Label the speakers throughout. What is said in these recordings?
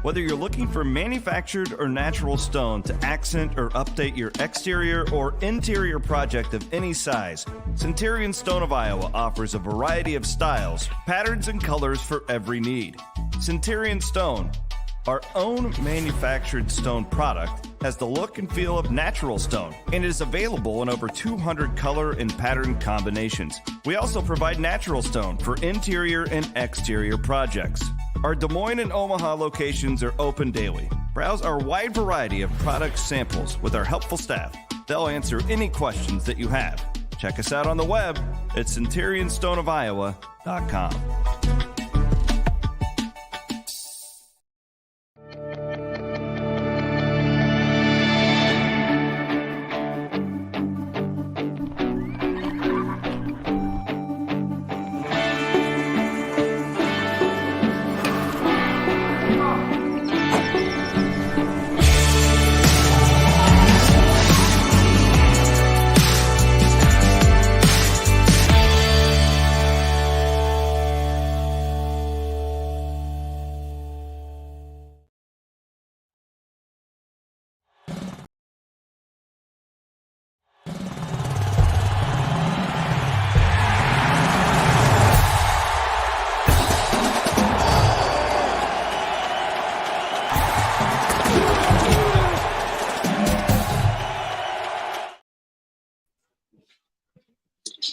Speaker 1: Whether you're looking for manufactured or natural stone to accent or update your exterior or interior project of any size, Centurion Stone of Iowa offers a variety of styles, patterns, and colors for every need. Centurion Stone, our own manufactured stone product, has the look and feel of natural stone and is available in over 200 color and pattern combinations. We also provide natural stone for interior and exterior projects. Our Des Moines and Omaha locations are open daily. Browse our wide variety of product samples with our helpful staff. They'll answer any questions that you have. Check us out on the web at centurionstoneofiowa.com.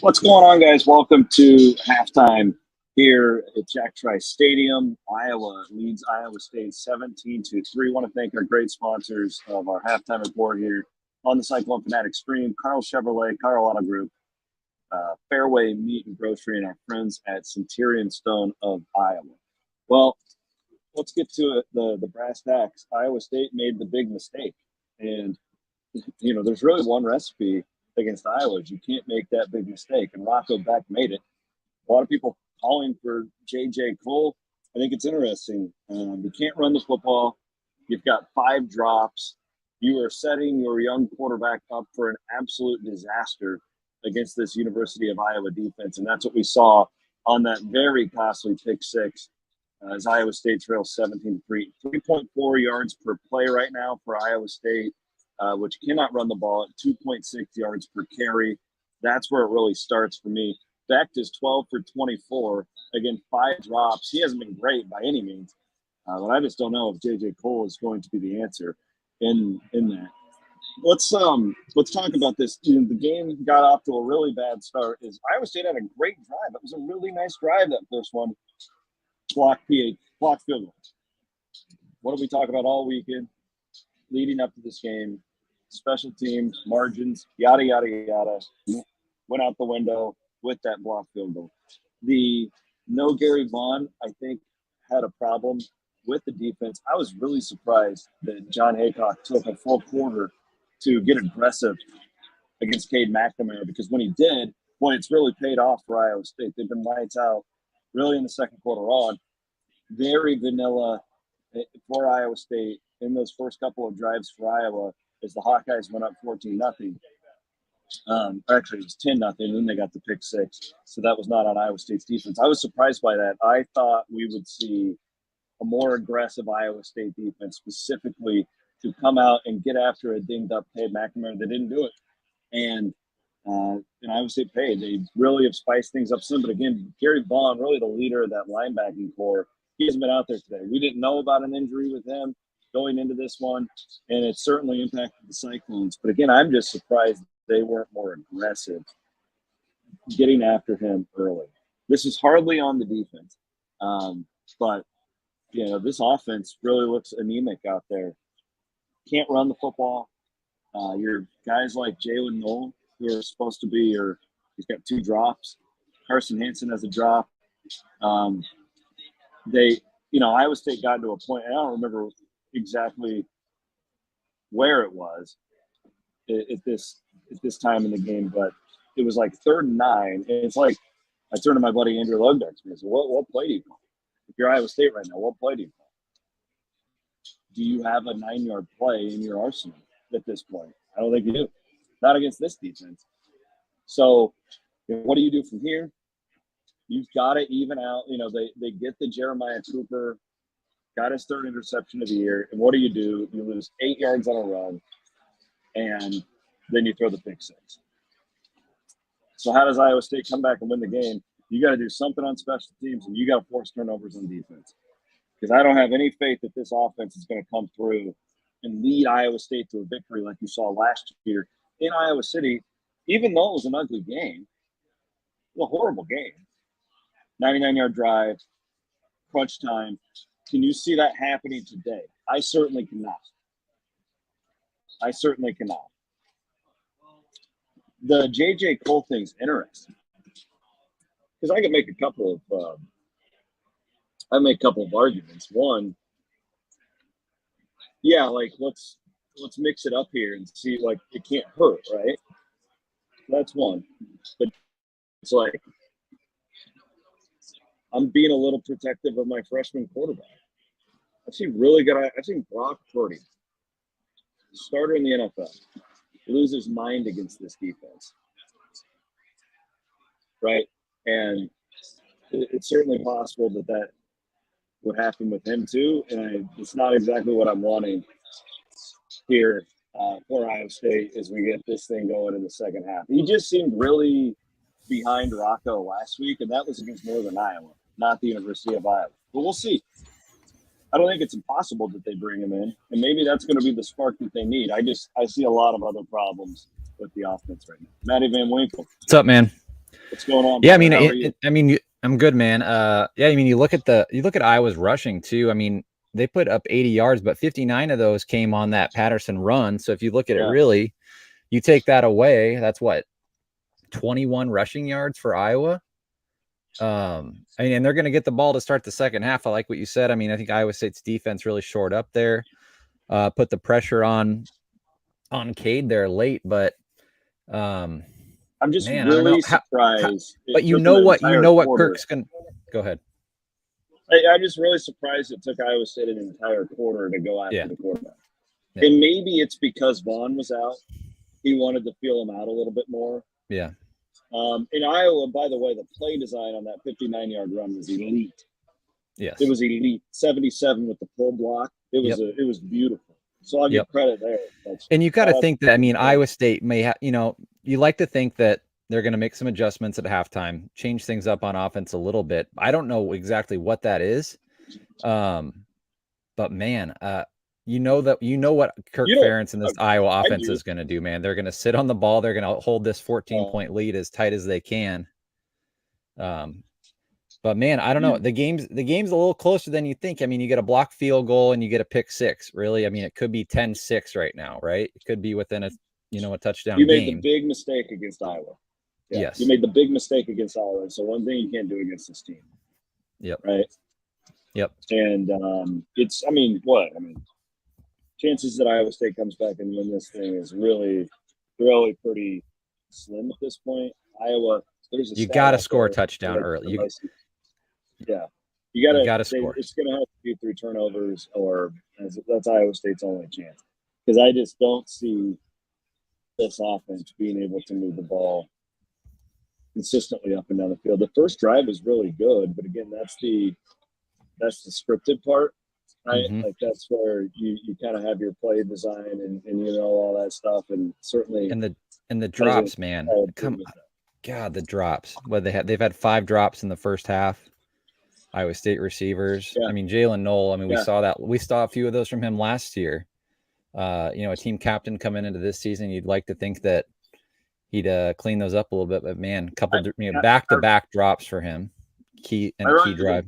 Speaker 2: What's going on, guys? Welcome to halftime here at Jack Trice Stadium. Iowa leads Iowa State 17-3. Want to thank our great sponsors of our halftime report here on the Cyclone Fanatic stream: Carl Chevrolet, Carl Auto Group, Fairway Meat and Grocery, and our friends at Centurion Stone of Iowa. Well, let's get to it. The brass tacks. Iowa State made the big mistake, and there's really one recipe against Iowa. You can't make that big mistake, and Rocco Beck made it. A lot of people calling for J.J. Cole. I think it's interesting. You can't run the football. You've got 5 drops. You are setting your young quarterback up for an absolute disaster against this University of Iowa defense, and that's what we saw on that very costly pick six as Iowa State trails 17-3. 3.4 yards per play right now for Iowa State, which cannot run the ball at 2.6 yards per carry. That's where it really starts for me. Beck is 12 for 24. Again, 5 drops. He hasn't been great by any means, but I just don't know if J.J. Cole is going to be the answer in that. Let's talk about this. The game got off to a really bad start. Iowa State had a great drive. It was a really nice drive, that first one. Blocked field goal. What did we talk about all weekend leading up to this game? Special teams, margins, yada, yada, yada, went out the window with that blocked field goal. The no Gary Vaughn, I think, had a problem with the defense. I was really surprised that John Haycock took a full quarter to get aggressive against Cade McNamara, because when he did, boy, it's really paid off for Iowa State. They've been lights out really in the second quarter on. Very vanilla for Iowa State in those first couple of drives for Iowa as the Hawkeyes went up 14-0. Actually, it was 10-0, and then they got the pick six. So that was not on Iowa State's defense. I was surprised by that. I thought we would see a more aggressive Iowa State defense, specifically to come out and get after a dinged-up Cade McNamara. They didn't do it. And Iowa State paid. They really have spiced things up some. But again, Gary Vaughn, really the leader of that linebacking core, he hasn't been out there today. We didn't know about an injury with him going into this one, and it certainly impacted the Cyclones. But again, I'm just surprised they weren't more aggressive getting after him early. This is hardly on the defense. But, this offense really looks anemic out there. Can't run the football. Your guys like Jalen Noel, who are supposed to be he's got 2 drops. Carson Hansen has a drop. Iowa State got to a point, and I don't remember exactly where it was at this time in the game, but it was like 3rd and 9, and it's like I turned to my buddy Andrew Lugdeck and I said, what play do you call? If you're Iowa State right now, what play do you call? Do you have a 9-yard play in your arsenal at this point? I don't think you do. Not against this defense. So what do you do from here? You've got to even out. They get the Jeremiah Cooper got his third interception of the year. And what do? You lose 8 yards on a run, and then you throw the pick six. So how does Iowa State come back and win the game? You got to do something on special teams, and you got to force turnovers on defense. Because I don't have any faith that this offense is going to come through and lead Iowa State to a victory like you saw last year in Iowa City, even though it was an ugly game. It was a horrible game. 99-yard drive, crunch time. Can you see that happening today? I certainly cannot. The J.J. Cole thing's interesting because I could make a couple of arguments. One, yeah, like let's mix it up here and see, like, it can't hurt, right? That's one. But it's like I'm being a little protective of my freshman quarterback. I've seen Brock Purdy, starter in the NFL, lose his mind against this defense, right? And it's certainly possible that would happen with him too. And it's not exactly what I'm wanting here for Iowa State as we get this thing going in the second half. He just seemed really behind Rocco last week, and that was against Northern Iowa, not the University of Iowa. But we'll see. I don't think it's impossible that they bring him in, and maybe that's going to be the spark that they need. I see a lot of other problems with the offense right now. Matty Van Winkle.
Speaker 3: What's up, man?
Speaker 2: What's going on?
Speaker 3: Yeah, I'm good, man. You look at Iowa's rushing too. I mean, they put up 80 yards, but 59 of those came on that Patterson run. So if you look at it, really, you take that away, that's what, 21 rushing yards for Iowa. And they're going to get the ball to start the second half. I like what you said. I mean, I think Iowa State's defense really shored up there, put the pressure on Cade there late, but
Speaker 2: I'm just really surprised.
Speaker 3: But you know what Kirk's going to go ahead.
Speaker 2: I'm just really surprised it took Iowa State an entire quarter to go after the quarterback.
Speaker 3: Yeah.
Speaker 2: And maybe it's because Vaughn was out. He wanted to feel him out a little bit more.
Speaker 3: Yeah.
Speaker 2: In Iowa, by the way, the play design on that 59-yard run was elite.
Speaker 3: Yes.
Speaker 2: It was elite. 77 with the pull block. It was beautiful. So I'll give credit there.
Speaker 3: And you got to think that, I mean, Iowa State may have, you like to think that they're going to make some adjustments at halftime, change things up on offense a little bit. I don't know exactly what that is. But man, you know what Kirk Ferentz and this Iowa offense is going to do, man. They're going to sit on the ball. They're going to hold this 14-point lead as tight as they can. But man, I don't know. The game's a little closer than you think. I mean, you get a blocked field goal and you get a pick six. Really, I mean, it could be 10-6 right now, right? It could be within a touchdown.
Speaker 2: You made the big mistake against Iowa. Yeah.
Speaker 3: Yes,
Speaker 2: you made the big mistake against Iowa. So one thing you can't do against this team.
Speaker 3: Yep.
Speaker 2: Right.
Speaker 3: Yep.
Speaker 2: And chances that Iowa State comes back and win this thing is really, really pretty slim at this point. Iowa,
Speaker 3: you got to score a touchdown early. You
Speaker 2: got to
Speaker 3: score.
Speaker 2: It's going to have to be through turnovers, or that's Iowa State's only chance. Because I just don't see this offense being able to move the ball consistently up and down the field. The first drive is really good, but again, that's the scripted part. Right, like that's where you kind of have your play design and all that stuff, and certainly
Speaker 3: and the drops, man. God, the drops. Well, they've had 5 drops in the first half. Iowa State receivers. Yeah. I mean, Jalen Knoll. I mean, we saw a few of those from him last year. A team captain coming into this season, you'd like to think that he'd clean those up a little bit, but man, back-to-back drops for him. Key drive.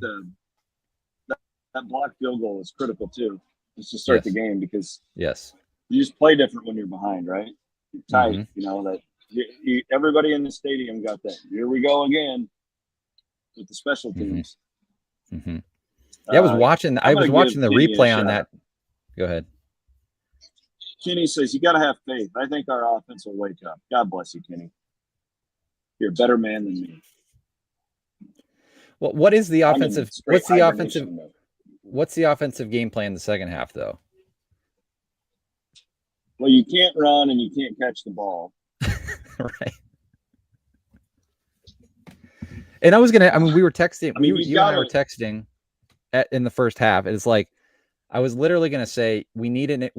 Speaker 2: That block field goal is critical too, just to start the game, because
Speaker 3: you
Speaker 2: just play different when you're behind, right? You're tight, that everybody in the stadium got that. Here we go again with the special teams.
Speaker 3: Yeah, I was watching the replay on that. Go ahead.
Speaker 2: Kenny says you got to have faith. I think our offense will wake up. God bless you, Kenny. You're a better man than me.
Speaker 3: Well, what is the offensive? What's the offensive game plan in the second half, though?
Speaker 2: Well, you can't run and you can't catch the ball.
Speaker 3: Right. And we were texting. You and I were texting in the first half. It's like, I was literally going to say we need an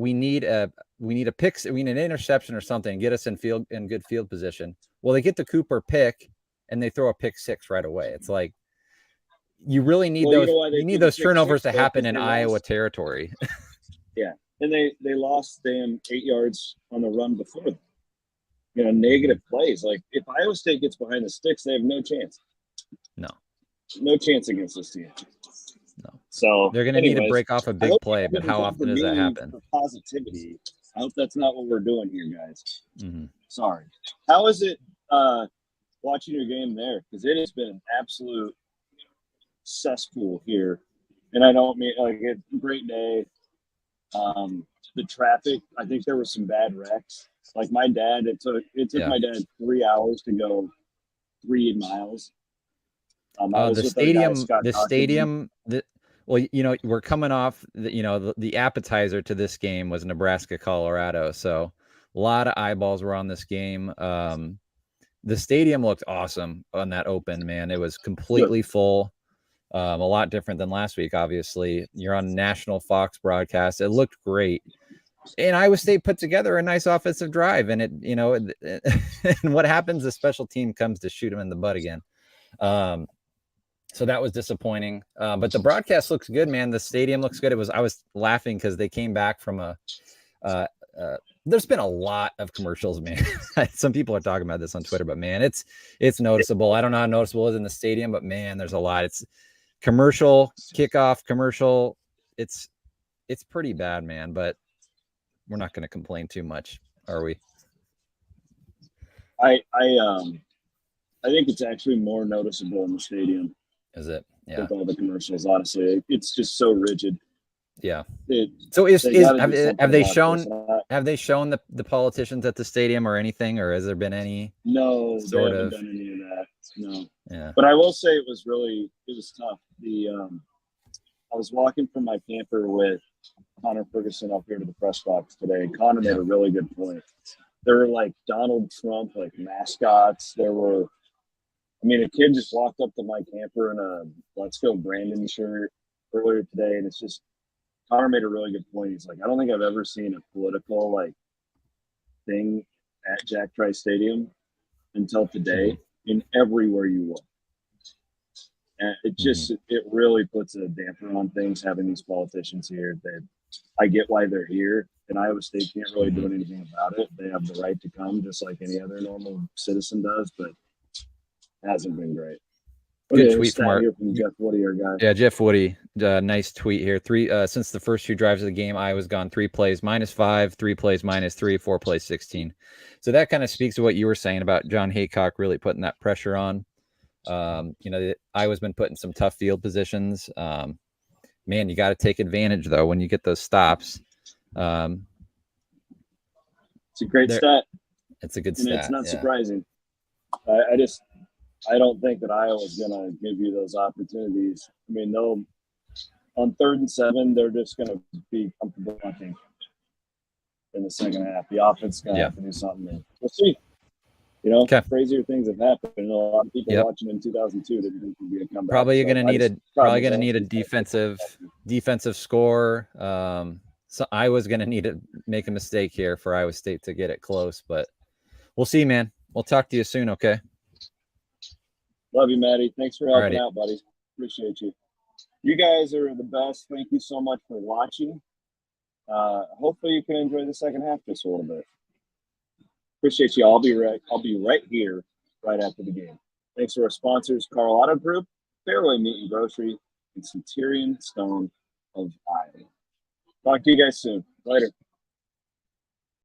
Speaker 3: interception or something, get us in good field position. Well, they get the Cooper pick and they throw a pick six right away. It's like you really need those turnovers to happen in Iowa territory.
Speaker 2: Yeah, and they lost them 8 yards on the run before them. Negative plays. Like if Iowa State gets behind the sticks, they have no chance. No chance against this team.
Speaker 3: No.
Speaker 2: So
Speaker 3: they're going to need to break off a big play, but how often does that happen?
Speaker 2: For positivity. I hope that's not what we're doing here, guys.
Speaker 3: Mm-hmm.
Speaker 2: Sorry. How is it watching your game there? Because it has been an absolute cesspool here, and I don't mean like it's a great day. The traffic. I think there were some bad wrecks. Like my dad, it took my dad 3 hours to go 3 miles.
Speaker 3: The stadium. Well, we're coming off the appetizer to this game was Nebraska, Colorado. So a lot of eyeballs were on this game. The stadium looked awesome on that open, man. It was completely full. A lot different than last week, obviously. You're on national Fox broadcast. It looked great. And Iowa State put together a nice offensive drive. And and what happens, the special team comes to shoot him in the butt again. So that was disappointing. But the broadcast looks good, man. The stadium looks good. I was laughing because they came back from there's been a lot of commercials, man. Some people are talking about this on Twitter, but man, it's noticeable. I don't know how noticeable it is in the stadium, but man, there's a lot. It's commercial, kickoff commercial. It's pretty bad, man, but we're not going to complain too much, are we?
Speaker 2: I think it's actually more noticeable in the stadium.
Speaker 3: Is it? Yeah.
Speaker 2: With all the commercials, honestly, it's just so rigid.
Speaker 3: Yeah. So have they shown the politicians at the stadium or anything, or has there been any?
Speaker 2: No, they haven't done any of that. No.
Speaker 3: Yeah.
Speaker 2: But I will say it was tough. I was walking from my camper with Connor Ferguson up here to the press box today. Connor made a really good point. There were like Donald Trump mascots. There were. A kid just walked up to my camper in a "Let's Go Brandon" shirt earlier today, and it's just Connor made a really good point. He's like, I don't think I've ever seen a political thing at Jack Trice Stadium until today. In everywhere you look, and it really puts a damper on things having these politicians here. That I get why they're here, and Iowa State can't really do anything about it. They have the right to come, just like any other normal citizen does, but. Hasn't been great.
Speaker 3: Good tweet
Speaker 2: from Jeff Woody, our guy.
Speaker 3: Yeah, Jeff Woody. Nice tweet here. Since the first 2 drives of the game, Iowa's gone 3 plays -5, 3 plays -3, 4 plays 16. So that kind of speaks to what you were saying about John Haycock really putting that pressure on. Iowa's been put in some tough field positions. Man, you got to take advantage though when you get those stops.
Speaker 2: It's a great stat.
Speaker 3: It's a good stat.
Speaker 2: It's not surprising. I don't think that Iowa's going to give you those opportunities. They'll on 3rd and 7, they're just going to be comfortable punting in the second half. The offense is going to have to do something. We'll see. Crazier things have happened. A lot of people watching in 2002 didn't think it would be a comeback.
Speaker 3: Probably going to need a defensive score. So Iowa's going to need to make a mistake here for Iowa State to get it close, but we'll see, man. We'll talk to you soon. Okay.
Speaker 2: Love you, Maddie. Thanks for helping out, buddy. Appreciate you. You guys are the best. Thank you so much for watching. Hopefully you can enjoy the second half just a little bit. Appreciate you. I'll be right here right after the game. Thanks to our sponsors, Carl Auto Group, Fairway Meat and Grocery, and Centurion Stone of Iowa. Talk to you guys soon. Later.